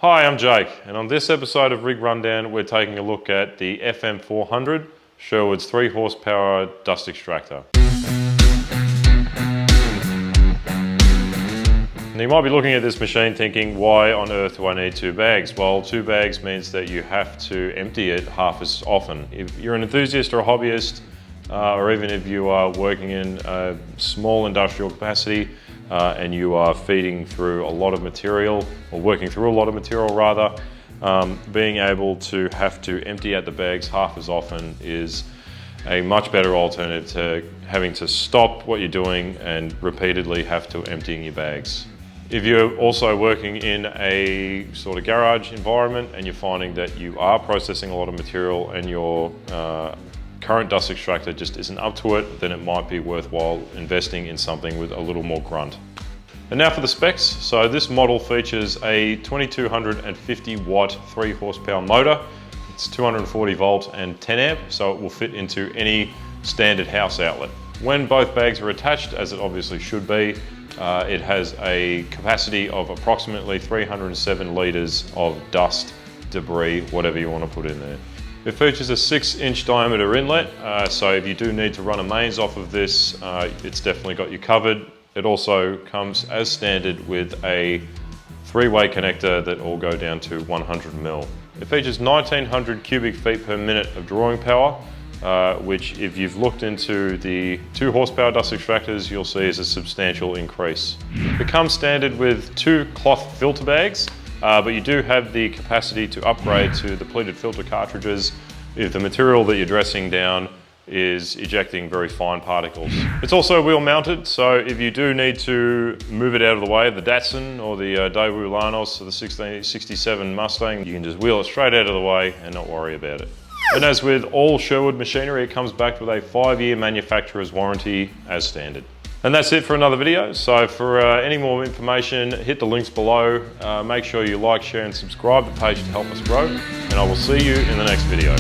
Hi, I'm Jake, and on this episode of Rig Rundown, we're taking a look at the FM-400, Sherwood's 3 horsepower dust extractor. Now you might be looking at this machine thinking, why on earth do I need 2 bags? Well, 2 bags means that you have to empty it half as often. If you're an enthusiast or a hobbyist, or even if you are working in a small industrial capacity, and you are feeding through a lot of material, or working through a lot of material rather, being able to have to empty out the bags half as often is a much better alternative to having to stop what you're doing and repeatedly have to emptying your bags. If you're also working in a sort of garage environment and you're finding that you are processing a lot of material and your current dust extractor just isn't up to it, then it might be worthwhile investing in something with a little more grunt. And now for the specs. So this model features a 2250 watt 3 horsepower motor. It's 240 volts and 10 amp, so it will fit into any standard house outlet. When both bags are attached, as it obviously should be, it has a capacity of approximately 307 litres of dust, debris, whatever you want to put in there. It features a 6-inch diameter inlet, so if you do need to run a mains off of this, it's definitely got you covered. It also comes as standard with a 3-way connector that all go down to 100mm. It features 1900 cubic feet per minute of drawing power, which if you've looked into the 2 horsepower dust extractors, you'll see is a substantial increase. It comes standard with 2 cloth filter bags, but you do have the capacity to upgrade to the pleated filter cartridges if the material that you're dressing down is ejecting very fine particles. It's also wheel mounted, so if you do need to move it out of the way of the Datsun or the Daewoo Lanos or the 1667 Mustang, you can just wheel it straight out of the way and not worry about it. And as with all Sherwood machinery, it comes back with a 5-year manufacturer's warranty as standard. And that's it for another video. So for any more information, hit the links below. Make sure you like, share and subscribe the page to help us grow. And I will see you in the next video.